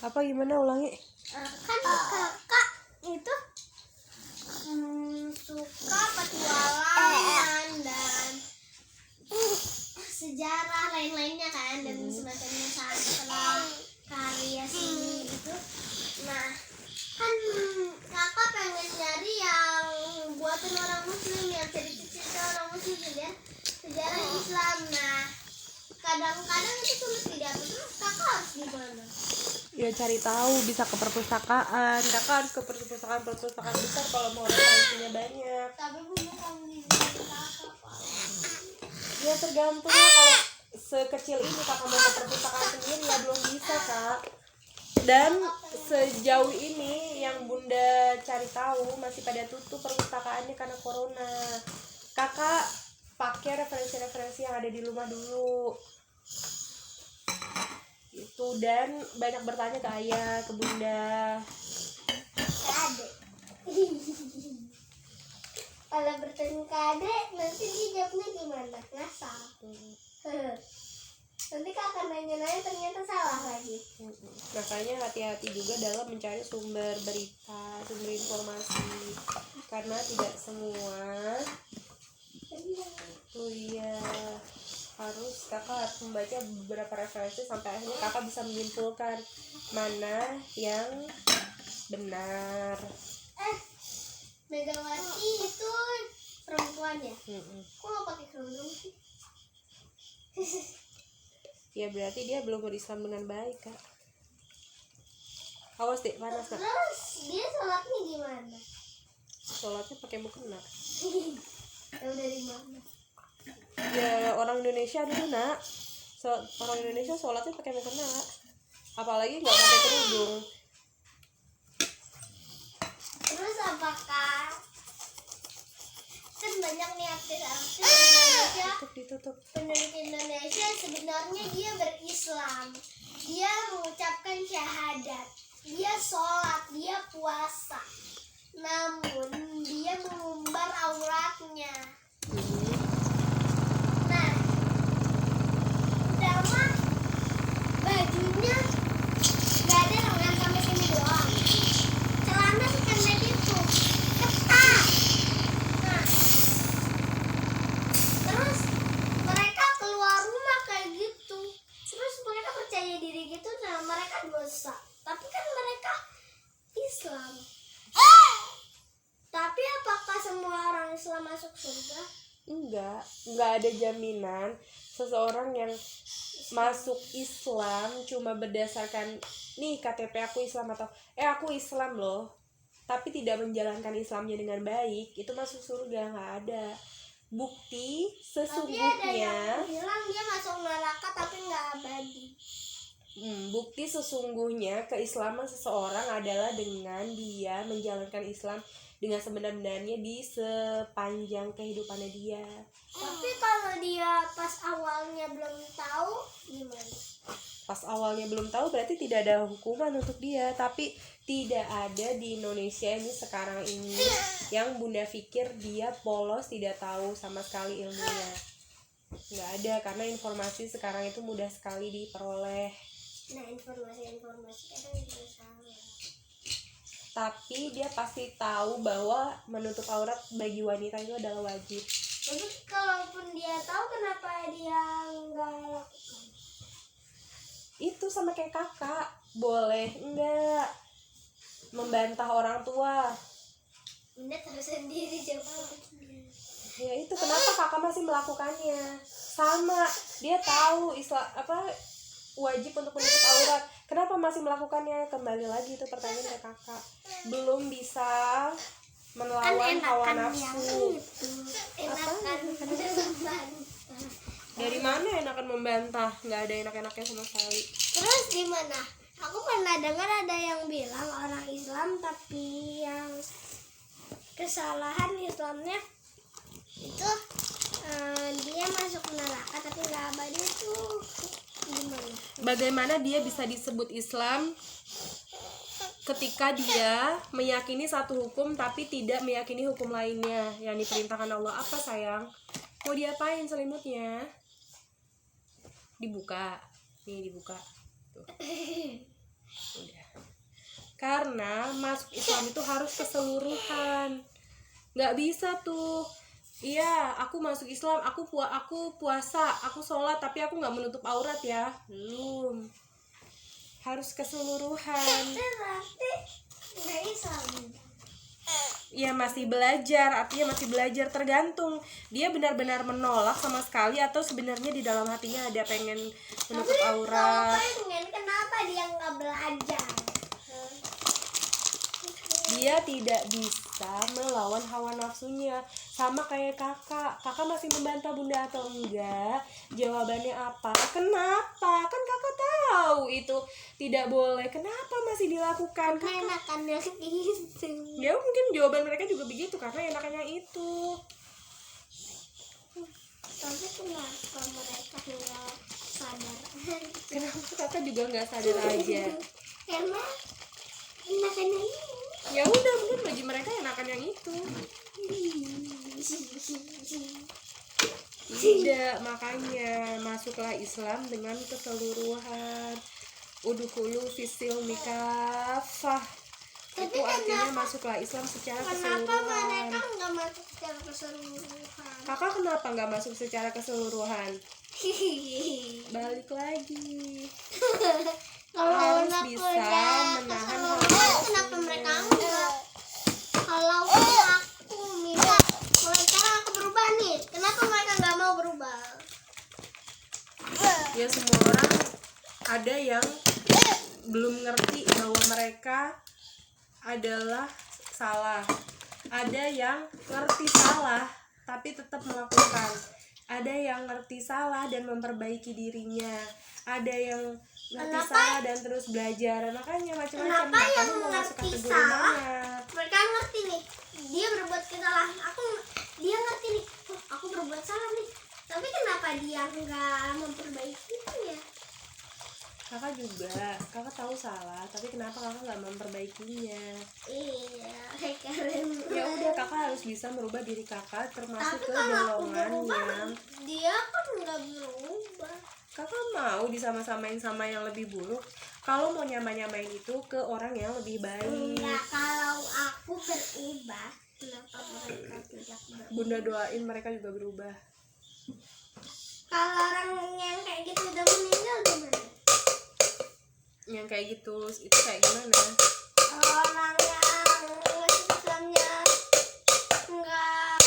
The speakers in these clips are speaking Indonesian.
Apa gimana ulangi? Kan kakak itu suka petualangan dan sejarah lain-lainnya kan, dan semacamnya setelah karya seni gitu. Nah, kan kakak pengen nyari yang buatan orang muslim, yang cerita-cerita orang muslim dan sejarah Islam. Nah, kadang-kadang itu sulit didapat. Terus kakak harus gimana? Ya cari tahu, bisa ke perpustakaan. Kakak harus ke perpustakaan besar kalau mau referensinya banyak. Tapi bunda kamu di kakak Pak. Ya tergantung ya, kalau sekecil ini kakak mau ke perpustakaan sendiri ya belum bisa kak. Dan sejauh ini yang bunda cari tahu masih pada tutup perpustakaannya karena corona. Kakak pakai referensi-referensi yang ada di rumah dulu itu, dan banyak bertanya ke ayah, ke bunda. Ke adek. Kalau bertanya ke adek, nanti dia jawabnya gimana? Ngasal. Nanti kakak nanya-nanya ternyata salah lagi. Makanya hati-hati juga dalam mencari sumber berita, sumber informasi, karena tidak semua harus kakak harus membaca beberapa referensi sampai akhirnya kakak bisa menyimpulkan mana yang benar. Megawati itu perempuan ya? Kok gak pakai kerudung sih? Ya berarti dia belum berislam dengan baik kak. Awas deh, panas kak. Terus dia sholatnya gimana? Sholatnya pakai mukena. Tahu dari mana? Ya orang Indonesia dulu nak, orang Indonesia sholatnya pakai mukena, apalagi nggak pakai kerudung. Terus apakah kan banyak nih artis-artis Indonesia, Ditutup. penyanyi Indonesia sebenarnya dia berislam, dia mengucapkan syahadat, dia sholat, dia puasa, namun dia mengumbar auratnya. Nah, udah mah bajunya gak ada lengan sampai sini doang, celana sependek itu, ketat. Nah, terus mereka keluar rumah kayak gitu, terus mereka percaya diri gitu. Nah, mereka dosa, tapi kan mereka Islam. Tapi apakah semua orang Islam masuk surga? Enggak ada jaminan seseorang yang masuk Islam cuma berdasarkan nih KTP aku Islam atau aku Islam loh, tapi tidak menjalankan Islamnya dengan baik, itu masuk surga. Nggak ada bukti sesungguhnya. Tapi ada yang bilang dia masuk neraka tapi nggak abadi. Bukti sesungguhnya keislaman seseorang adalah dengan dia menjalankan Islam dengan sebenar-benarnya di sepanjang kehidupannya dia. Tapi kalau dia pas awalnya belum tahu gimana? Pas awalnya belum tahu berarti tidak ada hukuman untuk dia. Tapi tidak ada di Indonesia ini sekarang ini yang bunda pikir dia polos, tidak tahu sama sekali ilmunya. Nggak ada, karena informasi sekarang itu mudah sekali diperoleh. Nah, informasi kadang juga salah. Tapi dia pasti tahu bahwa menutup aurat bagi wanita itu adalah wajib. Tapi kalaupun dia tahu, kenapa dia nggak lakukan? Itu sama kayak kakak, boleh enggak membantah orang tua? Bunda tahu sendiri jawabannya. Ya itu kenapa kakak masih melakukannya? Sama, dia tahu wajib untuk menutup aurat, kenapa masih melakukannya? Kembali lagi itu pertanyaan ke kakak, belum bisa melawan hawa nafsu. Dari mana enakan membantah? Nggak ada enak-enaknya sama sekali. Terus gimana? Aku pernah dengar ada yang bilang orang Islam tapi yang kesalahan Islamnya itu dia masuk neraka tapi nggak abadi, itu gimana? Bagaimana dia bisa disebut Islam ketika dia meyakini satu hukum tapi tidak meyakini hukum lainnya yang diperintahkan Allah? Apa sayang? Mau diapain selimutnya? Dibuka. Nih dibuka. Tuh. Udah. Karena masuk Islam itu harus keseluruhan. Nggak bisa tuh, iya aku masuk Islam, aku puasa, aku sholat, tapi aku nggak menutup aurat ya. Belum. Harus keseluruhan. Berarti nggak Islam. Iya masih belajar, artinya masih belajar, tergantung dia benar-benar menolak sama sekali atau sebenarnya di dalam hatinya ada pengen menutup aurat. Pengen, kenapa dia nggak belajar? Dia tidak bisa melawan hawa nafsunya. Sama kayak kakak masih membantah bunda atau enggak? Jawabannya apa? Kenapa? Kan kakak tahu itu tidak boleh, kenapa masih dilakukan? Kakak Enakannya gitu. ya mungkin jawaban mereka juga begitu karena enakannya itu. Tapi kenapa mereka nggak sadar? Kenapa kakak juga nggak sadar aja? Karena enakannya ini. Ya udah, mungkin bagi mereka enakan yang itu. Tidak, makanya masuklah Islam dengan keseluruhan. Udkhulu fisil mikafah. Itu artinya masuklah Islam secara Kenapa keseluruhan. mereka nggak masuk secara keseluruhan? Kakak kenapa nggak masuk secara keseluruhan? Balik lagi. Kalau Harus anak bisa udah menahan keseluruhan, kenapa mereka enggak? Kalau aku minta mulai sekarang aku berubah nih, kenapa mereka nggak mau berubah? Ya semua orang ada yang belum ngerti bahwa mereka adalah salah. Ada yang ngerti salah tapi tetap melakukan. Ada yang ngerti salah dan memperbaiki dirinya. Ada yang ngerti salah dan terus belajar. Makanya macam-macam. Kenapa yang Kamu mau masuk ngerti kategori salah? mana? Mereka ngerti nih, dia berbuat kesalahan. Dia ngerti nih, oh, aku berbuat salah nih. Tapi kenapa dia nggak memperbaiki itu ya? Kakak juga, kakak tahu salah, tapi kenapa kakak nggak memperbaikinya? Iya, keren. Ya udah, kakak harus bisa merubah diri kakak termasuk Tapi ke kalau aku golongan berubah, yang dia kan nggak berubah. kakak mau disama-samain sama yang lebih buruk. Kalau mau nyamain itu ke orang yang lebih baik. Enggak, kalau aku berubah, kenapa mereka tidak berubah? Bunda doain mereka juga berubah. Kalau orang yang kayak gitu udah meninggal gimana? Yang kayak gitu itu kayak gimana? Orang yang Islamnya enggak,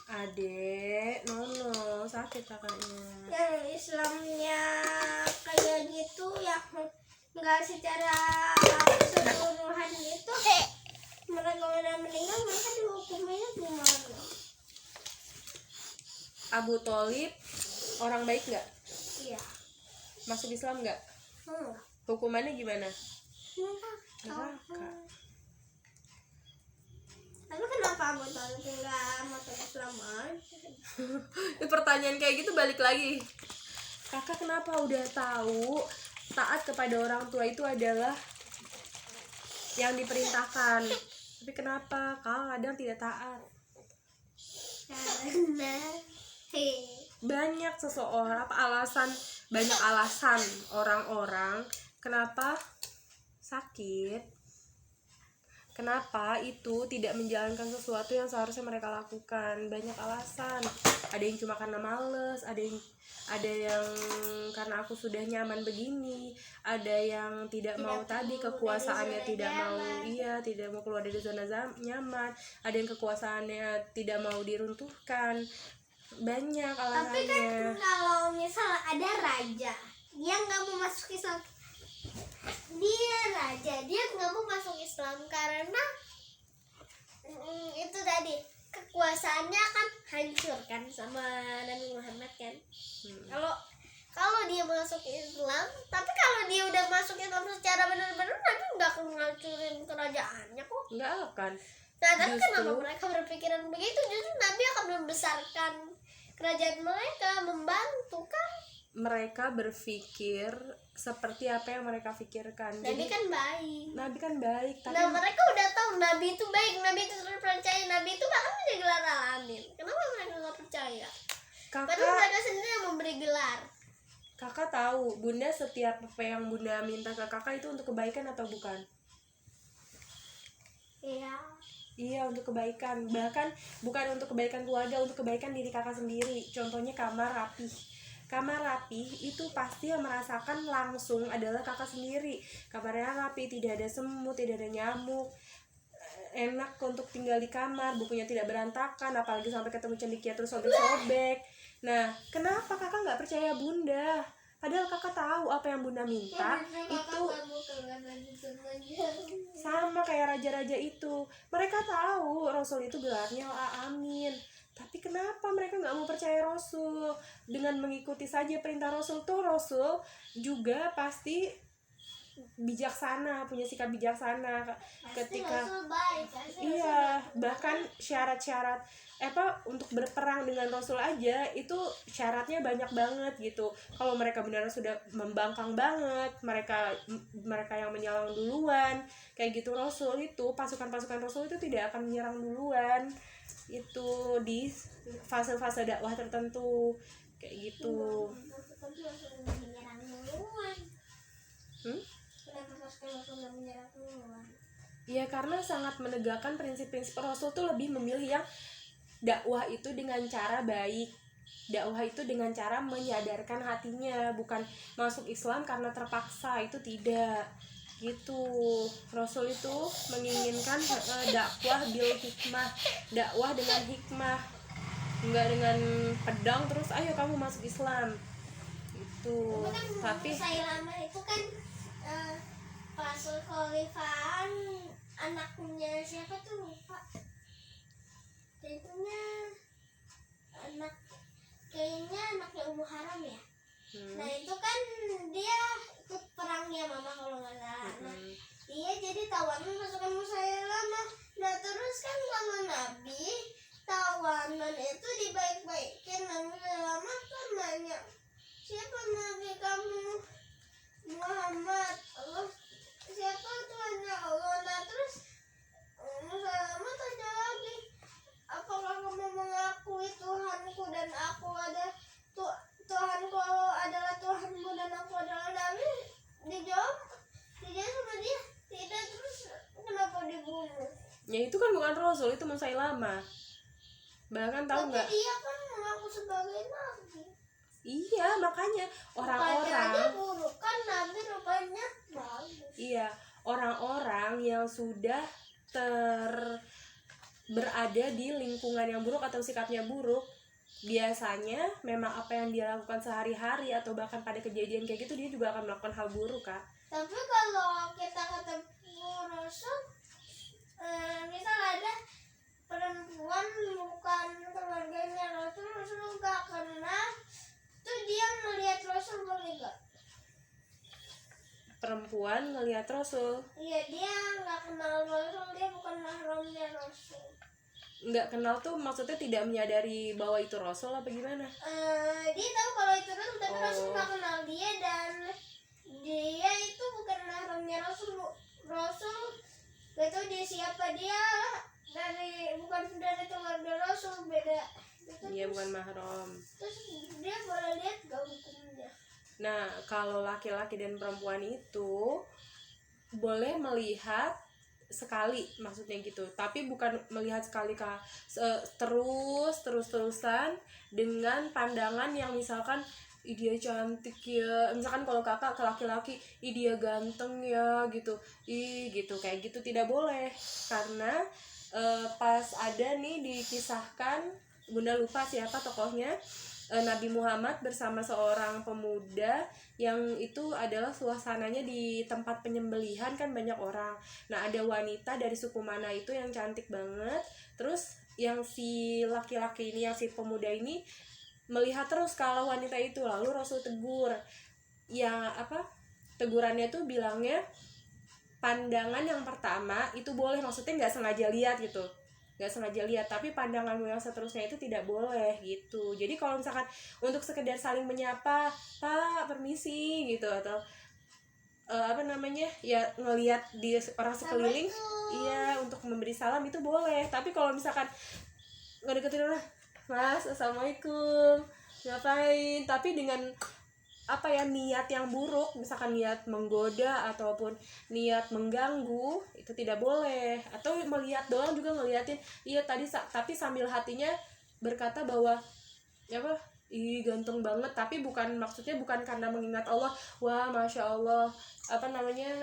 Adek, nono sakit kakaknya. yang Islamnya kayak gitu yang enggak secara keseluruhan itu, mereka udah meninggal, mereka dihukumnya gimana? Abu Tholib orang baik nggak? Iya. Masuk Islam nggak? Enggak. Hukumannya gimana? Enggak. Neraka. Tapi kenapa Abu Thalib enggak masuk Islam aja? Pertanyaan kayak gitu balik lagi. Kakak kenapa udah tahu taat kepada orang tua itu adalah yang diperintahkan, tapi kenapa kakak kadang tidak taat? Karena Banyak seseorang banyak alasan orang-orang kenapa sakit, kenapa itu tidak menjalankan sesuatu yang seharusnya mereka lakukan. Banyak alasan. Ada yang cuma karena males, ada yang karena aku sudah nyaman begini, ada yang tidak mau tadi kekuasaannya tidak mau tidak mau keluar dari zona nyaman, ada yang kekuasaannya tidak mau diruntuhkan. Banyak tapi kan alasannya. kalau misal ada raja, dia nggak mau masuk Islam. Dia nggak mau masuk Islam karena itu tadi kekuasaannya kan hancur kan sama Nabi Muhammad kan. Kalau dia masuk Islam, tapi kalau dia udah masuk Islam secara benar-benar, Nabi nggak akan ngancurin kerajaannya kok. Nggak akan. Nah, tapi Justru- kenapa mereka berpikiran begitu? Justru Nabi akan membesarkan kerajaan mereka, membantu kan. Mereka berpikir seperti apa yang mereka pikirkan. Nabi kan baik. Nabi kan baik, tapi Nah, mereka udah tahu Nabi itu baik, Nabi itu terpercaya, Nabi itu bahkan punya gelar alamin. Kenapa mereka nggak percaya? Padahal kakak mereka sendiri yang memberi gelar. tahu bunda setiap apa yang bunda minta ke kakak itu untuk kebaikan atau bukan? Iya. Iya, untuk kebaikan. Bahkan bukan untuk kebaikan keluarga, untuk kebaikan diri kakak sendiri. Contohnya kamar rapih. Kamar rapih itu pasti yang merasakan langsung adalah kakak sendiri. Kamarnya rapi, tidak ada semut, tidak ada nyamuk, enak untuk tinggal di kamar, bukunya tidak berantakan, apalagi sampai ketemu cendekia terus sobek-sobek. Nah, kenapa kakak nggak percaya bunda? Padahal kakak tahu apa yang bunda minta itu sama kayak raja-raja itu. Mereka tahu Rasul itu gelarnya Amin. Tapi kenapa mereka nggak mau percaya Rasul? Dengan mengikuti saja perintah Rasul tuh, Rasul juga pasti bijaksana, punya sikap bijaksana ketika iya, bahkan syarat-syarat untuk berperang dengan Rasul aja itu syaratnya banyak banget gitu. Kalau mereka benar sudah membangkang banget, mereka yang menyerang duluan kayak gitu, Rasul itu pasukan-pasukan Rasul itu tidak akan menyerang duluan itu di fase-fase dakwah tertentu kayak gitu. Iya, karena sangat menegakkan prinsip-prinsip. Rasul tuh lebih memilih yang dakwah itu dengan cara baik, dakwah itu dengan cara menyadarkan hatinya, bukan masuk Islam karena terpaksa, itu tidak gitu. Rasul itu menginginkan dakwah bil hikmah, dakwah dengan hikmah, enggak dengan pedang terus ayo kamu masuk Islam itu. Tapi Musailama itu kan Rasul Khalifah, anaknya siapa tuh lupa, kayaknya anaknya Ummu Haram ya. Nah itu kan dia ikut perangnya mama kalau nggak salah. Nah dia jadi tawanan pasukan Musailamah. Nah terus kan sama Nabi tawanan itu dibaik-baikin. Nah Musailamah kan nanya, siapa Nabi kamu? Muhammad. Allah. Siapa Tuhannya Allah? Nah terus Musailamah tanya lagi, apakah kamu mengakui Tuhanku dan aku ada Tuhanku adalah Tuhanmu dan aku adalah Nabi? Dijawab sama dia tidak. Terus kenapa dibunuh? Ya itu kan bukan Rasul, itu Musailamah. Bahkan tahu nggak? Tapi dia kan mengaku sebagai Nabi. Iya, makanya orang-orang aja buruk kan, Nabi rupanya bagus. Iya, orang-orang yang sudah berada di lingkungan yang buruk atau sikapnya buruk, biasanya memang apa yang dia lakukan sehari-hari atau bahkan pada kejadian kayak gitu dia juga akan melakukan hal buruk, Kak. Tapi kalau kita ketemu Rasul, misal ada perempuan bukan keluarganya Rasul gak kenal, tuh dia melihat Rasul boleh gak? Perempuan ngelihat Rasul? Iya, dia nggak kenal Rasul, dia bukan mahramnya Rasul. Nggak kenal tuh maksudnya tidak menyadari bahwa itu Rasul apa gimana? Dia tahu kalau itu Rasul, tapi Rasul nggak kenal dia dan dia itu bukan mahramnya Rasul. Rasul gak tahu dia siapa, dia bukan dari keluarga Rasul, beda. Iya, bukan mahram. Terus dia boleh lihat gak hukumnya? Nah, kalau laki-laki dan perempuan itu boleh melihat sekali, maksudnya gitu. Tapi bukan melihat sekali terus-terusan dengan pandangan yang misalkan ih dia cantik ya, misalkan kalau kakak ke laki-laki ih dia ganteng ya gitu, ih gitu, kayak gitu tidak boleh. Karena pas ada nih dikisahkan, bunda lupa siapa tokohnya, Nabi Muhammad bersama seorang pemuda yang itu adalah suasananya di tempat penyembelihan kan banyak orang. Nah ada wanita dari suku mana itu yang cantik banget. Terus yang si laki-laki ini, yang si pemuda ini melihat terus kalau wanita itu. Lalu Rasul tegur. Tegurannya tuh bilangnya pandangan yang pertama itu boleh, maksudnya nggak sengaja lihat gitu. Gak sengaja lihat, tapi pandanganmu yang seterusnya itu tidak boleh gitu. Jadi kalau misalkan untuk sekedar saling menyapa, Pak permisi gitu, atau ya ngelihat di orang sekeliling, iya untuk memberi salam itu boleh. Tapi kalau misalkan ngedeketin orang, Mas assalamualaikum ngapain, tapi dengan apa ya, niat yang buruk, misalkan niat menggoda ataupun niat mengganggu, itu tidak boleh. Atau melihat doang juga ngeliatin, iya tadi tapi sambil hatinya berkata bahwa ya apa, ih ganteng banget, tapi maksudnya bukan karena mengingat Allah, wah masya Allah apa namanya,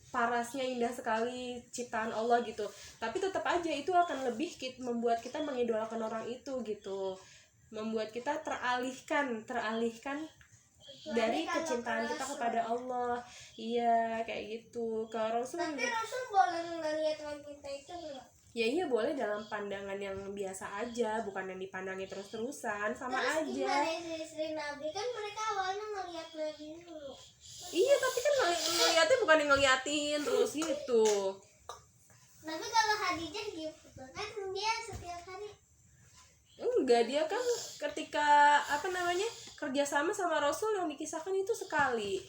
parasnya indah sekali ciptaan Allah gitu, tapi tetap aja itu akan lebih membuat kita mengidolakan orang itu gitu, membuat kita teralihkan dari kecintaan kita kepada Allah. Iya kayak gitu. Kalau Rasul Tapi Rasul boleh ngelihat wanita itu enggak? ya iya boleh dalam pandangan yang biasa aja, bukan yang dipandangi terus-terusan, sama Terus aja. gimana istri Nabi, kan mereka awalnya ngelihat Nabi dulu. Iya tapi kan ngeliatin bukan yang ngeliatin terus gitu. Tapi kalau Khadijah gitu kan dia setiap hari. Enggak, dia kan ketika apa namanya kerjasama sama Rasul yang dikisahkan itu sekali,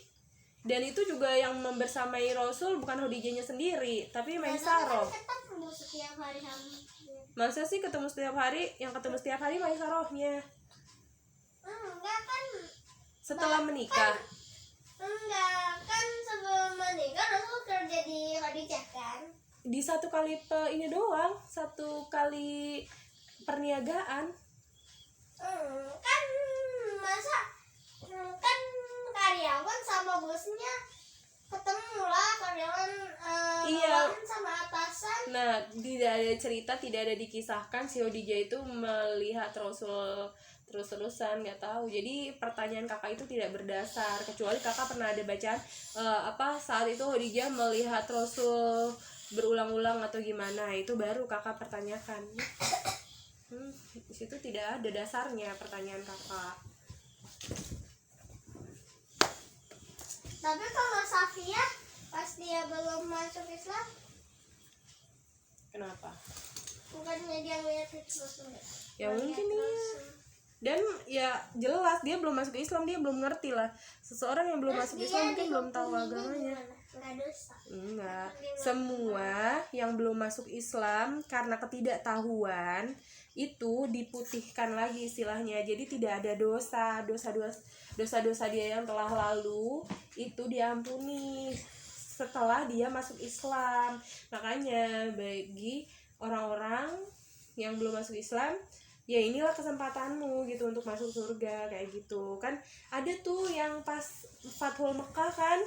dan itu juga yang membersamai Rasul bukan Khadijahnya sendiri tapi Maisarah. Kan ketemu setiap hari sama. Masa sih ketemu setiap hari? Yang ketemu setiap hari Maisarahnya Enggak kan? setelah menikah. Enggak kan, sebelum menikah Rasul kerja di Khadijah kan? Di satu kali ini doang, satu kali perniagaan. Kan masa kan karyawan sama bosnya ketemu lah, karyawan Iya. bawahan sama atasan. Nah, tidak ada cerita, tidak ada dikisahkan si Khadijah itu melihat Rasul terus-terusan, nggak tahu. Jadi pertanyaan kakak itu tidak berdasar, kecuali kakak pernah ada bacaan saat itu Khadijah melihat Rasul berulang-ulang atau gimana, itu baru kakak pertanyakan. Di situ tidak ada dasarnya pertanyaan kakak. Tapi kalau Safia pas dia belum masuk Islam, Kenapa? bukannya dia ngeliat Rasul? Ya mungkin iya. Dan ya jelas dia belum masuk Islam, dia belum ngerti lah. Seseorang yang belum masuk Islam mungkin belum tahu agamanya. Enggak dosa. Enggak. Semua yang belum masuk Islam karena ketidaktahuan itu diputihkan lagi istilahnya. Jadi tidak ada dosa-dosa dia yang telah lalu itu diampuni setelah dia masuk Islam. Makanya bagi orang-orang yang belum masuk Islam, ya inilah kesempatanmu gitu untuk masuk surga kayak gitu. Kan ada tuh yang pas Fathul Mekah kan,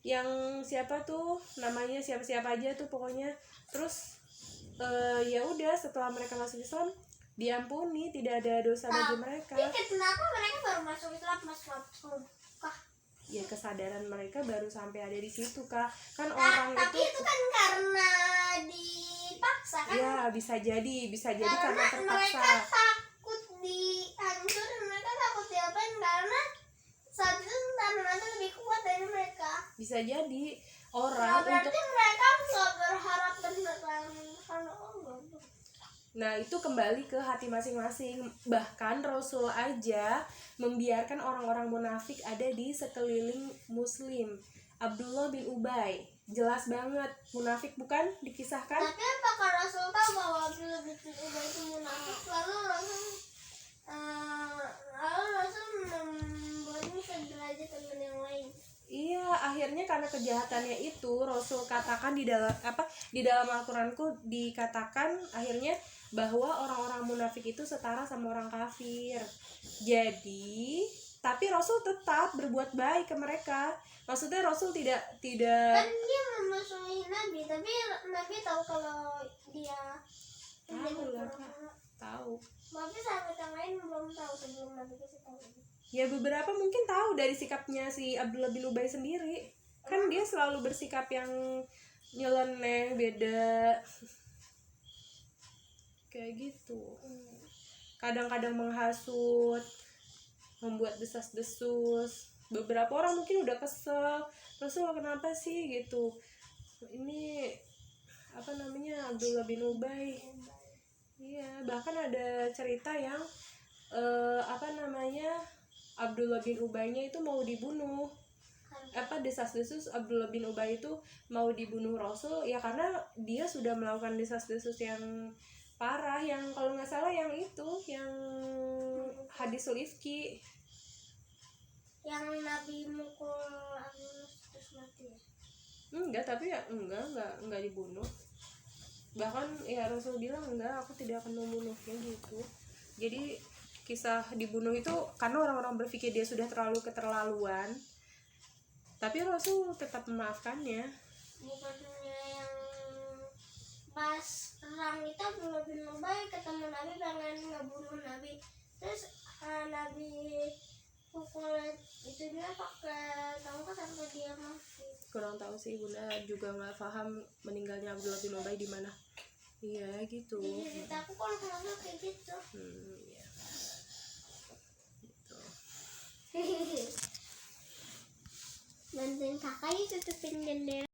yang siapa tuh namanya, siapa-siapa aja tuh pokoknya. Terus ya udah setelah mereka masuk Islam diampuni, tidak ada dosa bagi mereka. Tapi kenapa mereka baru masuk Islam pas Fathul Mekah? Ya kesadaran mereka baru sampai ada di situ kak. Kan orang Tapi itu kan karena dipaksa kan? Ya bisa jadi karena Mereka terpaksa. takut dihancurin, mereka takut diapain, karena saat itu tanaman itu lebih kuat dari mereka. Bisa jadi Nah, orang berarti untuk mereka nggak berharap beneran karena Allah. Nah itu kembali ke hati masing-masing. Bahkan Rasul aja membiarkan orang-orang munafik ada di sekeliling muslim. Abdullah bin Ubay, jelas banget munafik bukan dikisahkan. Tapi apakah Rasul tahu bahwa Abdullah bin Ubay itu munafik? Lalu Rasul membuatnya sederajat dengan yang lain. Iya, akhirnya karena kejahatannya itu Rasul katakan di dalam Al-Qur'anku dikatakan akhirnya bahwa orang-orang munafik itu setara sama orang kafir. Jadi, tapi Rasul tetap berbuat baik ke mereka. Maksudnya Rasul tidak Kan dia memusuhi Nabi, tapi Nabi tahu kalau dia tahu lah Kak, tahu. Tapi sahabat yang lain belum tahu sebelum Nabi kasih tahu. Ya beberapa mungkin tahu dari sikapnya si Abdullah bin Ubay sendiri. Kan dia selalu bersikap yang nyeleneh, beda. Kayak gitu. Kadang-kadang menghasut, membuat desas-desus. Beberapa orang mungkin udah kesel, Rasul kenapa sih gitu. Ini apa namanya, Abdullah bin Ubay. Iya, bahkan ada cerita yang Abdullah bin Ubaynya itu mau dibunuh. Desas-desus Abdullah bin Ubay itu mau dibunuh Rasul ya karena dia sudah melakukan desas-desus yang parah, yang kalau nggak salah yang itu yang hadisul ifki. yang Nabi mukul Agustus terus mati ya? Enggak, tapi ya enggak dibunuh. Bahkan ya Rasul bilang enggak, aku tidak akan membunuhnya gitu. Jadi kisah dibunuh itu karena orang-orang berpikir dia sudah terlalu keterlaluan, tapi Rasul tetap memaafkannya. Bukannya yang pas perang itu Abdullah bin Ubay ketemu Nabi pengen ngebunuh Nabi, terus Nabi pukul itu dia pakai tongkat sampai dia mati. Kurang tahu sih, Bunda juga nggak paham meninggalnya Abdullah bin Ubay di mana. Iya gitu. Di cerita aku kalau nggak salah kayak gitu. Ya. Gitu. Bantuin kakak ya tutupin jendela.